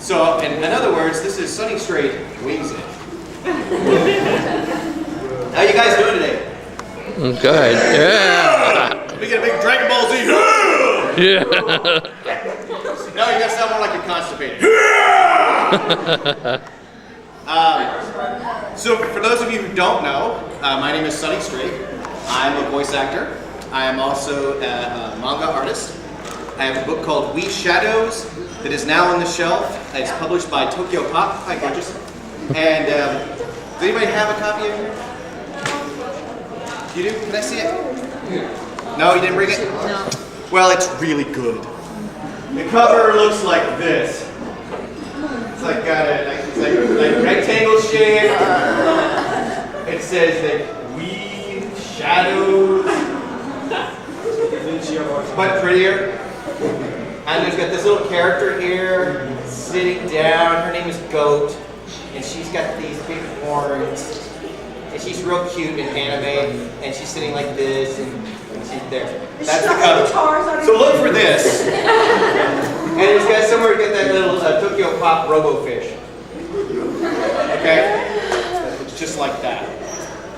So, in other words, this is Sonny Strait wings it. How you guys doing today? Good. Yeah. We get a big Dragon Ball Z. Yeah. No, you gotta sound more like you're constipated. So for those of you who don't know, my name is Sonny Strait. I'm a voice actor. I am also a manga artist. I have a book called We Shadows that is now on the shelf. It's published by Tokyo Pop. Hi, gorgeous. And does anybody have a copy of it? You do? Can I see it? No, you didn't bring it? No. Well, it's really good. The cover looks like this. It's like got a like rectangle shape. It says that we shadows, but prettier. And there's got this little character here sitting down. Her name is Goat, and she's got these big horns. And she's real cute in anime, and she's sitting like this, and she's there. That's the cover. So look for this. And it's got somewhere to get that little Tokyo Pop Robo-Fish. Okay? It's just like that.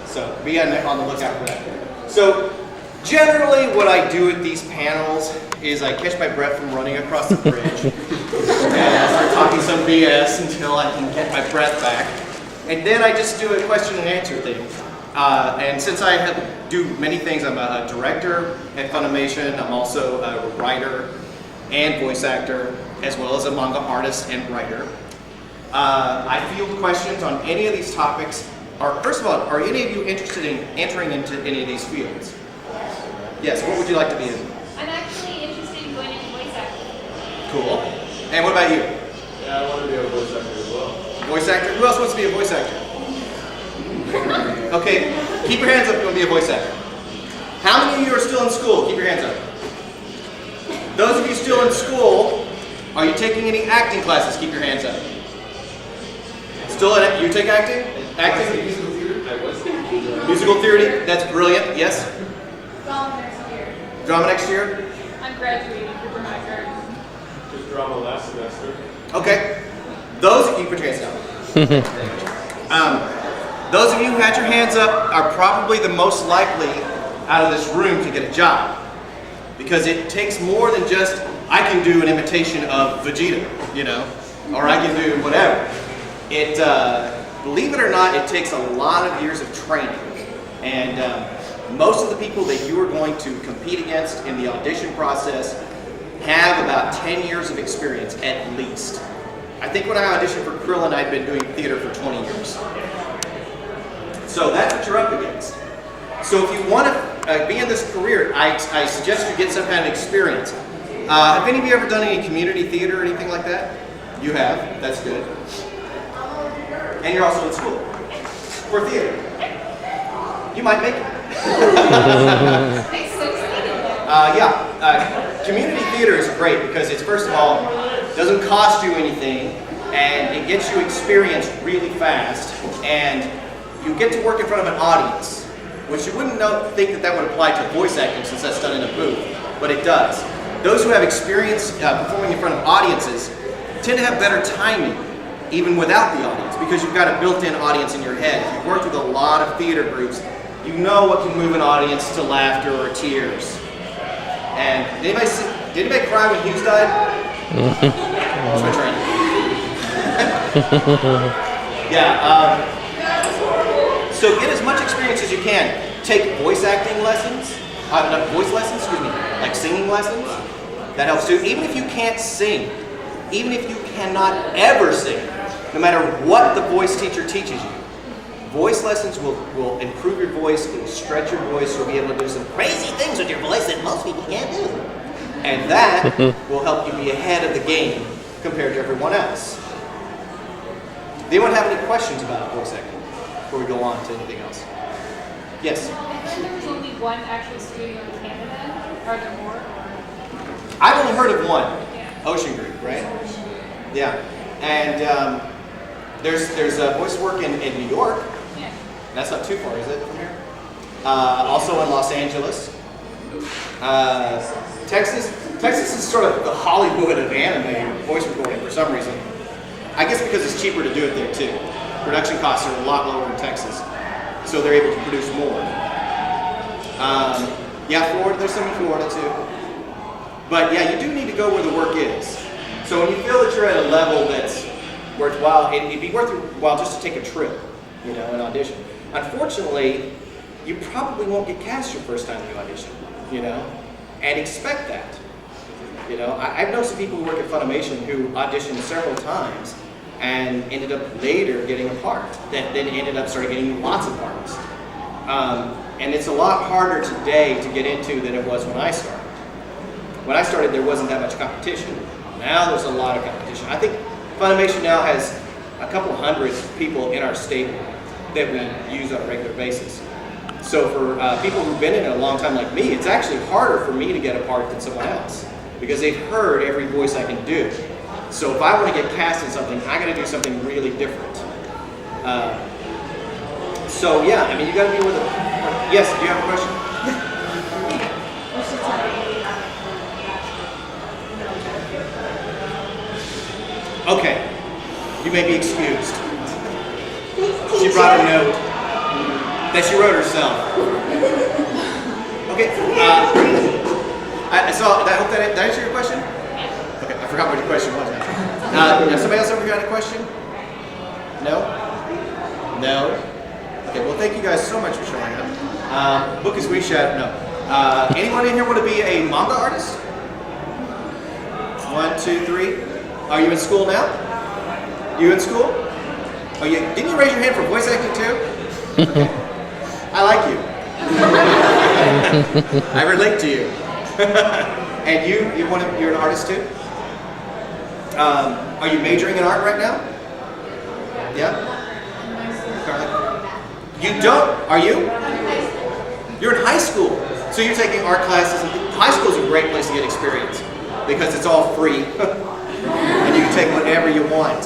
So be on the lookout for that. So generally what I do at these panels is I catch my breath from running across the bridge. And I start talking some BS until I can get my breath back. And then I just do a question and answer thing. And since I do many things, I'm a director at Funimation, I'm also a writer and voice actor, as well as a manga artist and writer. I field questions on any of these topics. First of all, are any of you interested in entering into any of these fields? Yes, what would you like to be in? I'm actually interested in going into voice acting. Cool. And what about you? Yeah, I want to be a voice actor as well. Voice actor? Who else wants to be a voice actor? Okay, keep your hands up if you want to be a voice actor. How many of you are still in school? Keep your hands up. Those of you still in school, are you taking any acting classes? Keep your hands up. Still in it? You take acting? Acting? Musical theater? Musical theater? That's brilliant. Yes? Drama next year. Drama next year? I'm graduating for dramatic arts. Just drama last semester. Okay. Those of you, put your hands down. Those of you who had your hands up are probably the most likely out of this room to get a job. Because it takes more than just, I can do an imitation of Vegeta, you know, or I can do whatever. Believe it or not, it takes a lot of years of training. And most of the people that you are going to compete against in the audition process have about 10 years of experience at least. I think when I auditioned for Krillin, I'd been doing theater for 20 years. So that's what you're up against. So if you want to be in this career, I suggest you get some kind of experience. Have any of you ever done any community theater or anything like that? You have. That's good. And you're also in school for theater. You might make it. Community theater is great because it's, first of all, doesn't cost you anything, and it gets you experience really fast, and you get to work in front of an audience, which you wouldn't think that would apply to voice acting since that's done in a booth, but it does. Those who have experience performing in front of audiences tend to have better timing, even without the audience, because you've got a built-in audience in your head. If you've worked with a lot of theater groups, you know what can move an audience to laughter or tears. And did anybody cry when Hughes died? That's my training. So get as much experience as you can. Take voice acting lessons, like singing lessons. That helps too. Even if you can't sing, even if you cannot ever sing, no matter what the voice teacher teaches you, voice lessons will improve your voice, it will stretch your voice, you'll be able to do some crazy things with your voice that most people can't do. And that will help you be ahead of the game compared to everyone else. Do anyone have any questions about voice acting before we go on to anything else? Yes? I heard there was only one actual studio in Canada. Are there more? I've only heard of one, Yeah. Ocean Group, right? Yeah. And there's voice work in New York. Yeah. That's not too far, is it, from here? Also in Los Angeles. Texas is sort of the Hollywood of anime voice recording for some reason. I guess because it's cheaper to do it there too. Production costs are a lot lower in Texas, so they're able to produce more. Yeah, Florida, there's some in Florida too. But yeah, you do need to go where the work is. So when you feel that you're at a level that's worthwhile, it'd be worth your while just to take a trip, you know, and audition. Unfortunately, you probably won't get cast your first time you audition, you know, and expect that. You know, I've known some people who work at Funimation who auditioned several times and ended up later getting a part, that then ended up starting getting lots of parts. And it's a lot harder today to get into than it was when I started. When I started, there wasn't that much competition. Now there's a lot of competition. I think Funimation now has a couple hundred people in our stable that we use on a regular basis. So for people who've been in it a long time like me, it's actually harder for me to get a part than someone else because they've heard every voice I can do. So if I want to get cast in something, I got to do something really different. So yeah, I mean, you got to be with it. Yes, do you have a question? Okay, you may be excused. She brought a note that she wrote herself. Okay, I saw, I hope that answered your question? Okay, I forgot what your question was now. Somebody else over here had a question? No? No? Okay, well thank you guys so much for showing up. Book is WeChat, no. Anyone in here want to be a manga artist? 1, 2, 3. Are you in school now? You in school? Oh, didn't you raise your hand for voice acting too? Okay. I like you. I relate to you. And you're an artist too? Are you majoring in art right now? Yeah? You don't? Are you? You're in high school. So you're taking art classes. High school is a great place to get experience because it's all free. And you can take whatever you want.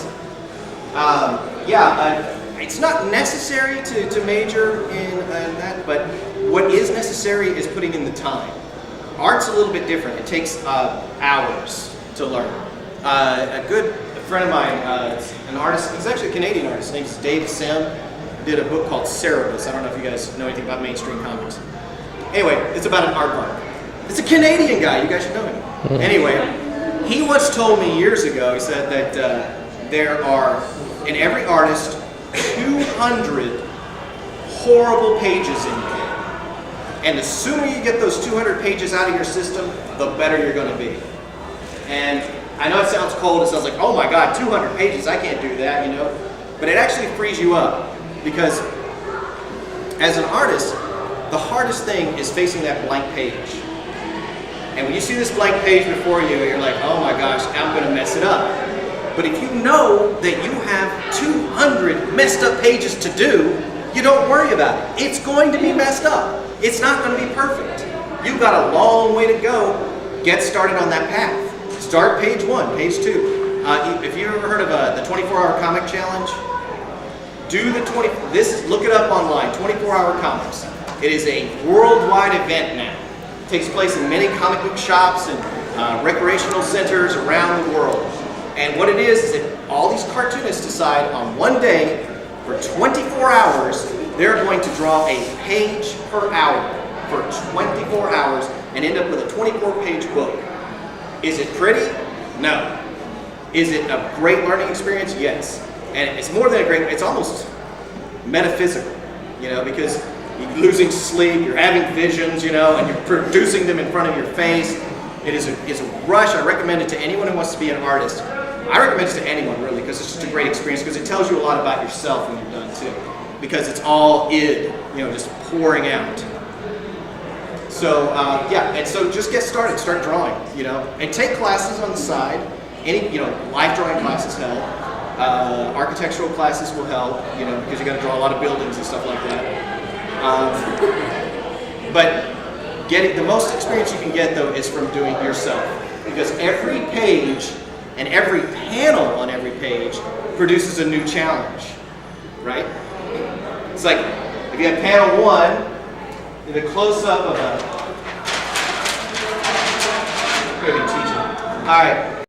It's not necessary to major in that, but what is necessary is putting in the time. Art's a little bit different. It takes hours to learn. A good friend of mine, an artist, he's actually a Canadian artist, his name is Dave Sim, did a book called Cerebus. I don't know if you guys know anything about mainstream comics. Anyway, it's about an aardvark. It's a Canadian guy, you guys should know him. Anyway, he once told me years ago, he said that there are, in every artist, 200 horrible pages in you. And the sooner you get those 200 pages out of your system, the better you're going to be. And I know it sounds cold, it sounds like, oh my God, 200 pages, I can't do that, you know. But it actually frees you up because as an artist, the hardest thing is facing that blank page. And when you see this blank page before you, you're like, oh my gosh, I'm going to mess it up. But if you know that you have 200 messed up pages to do, you don't worry about it. It's going to be messed up. It's not going to be perfect. You've got a long way to go. Get started on that path. Start page 1, page 2. If you've ever heard of the 24-hour comic challenge, look it up online, 24-hour comics. It is a worldwide event now. It takes place in many comic book shops and recreational centers around the world. And what it is that all these cartoonists decide on one day, for 24 hours, they're going to draw a page per hour for 24 hours and end up with a 24-page book. Is it pretty? No. Is it a great learning experience? Yes. And it's more than a great, it's almost metaphysical, you know, because you're losing sleep, you're having visions, you know, and you're producing them in front of your face. It's a rush. I recommend it to anyone who wants to be an artist. I recommend it to anyone, really, because it's just a great experience, because it tells you a lot about yourself when you're done, too. Because it's all id, you know, just pouring out. So, and so just get started, start drawing, you know, and take classes on the side. Any, you know, live drawing classes help. Architectural classes will help, you know, because you got to draw a lot of buildings and stuff like that. But the most experience you can get, though, is from doing it yourself. Because every page and every panel on every page produces a new challenge, right? It's like, if you have panel 1, the close-up of a... I'm going to be teaching. All right.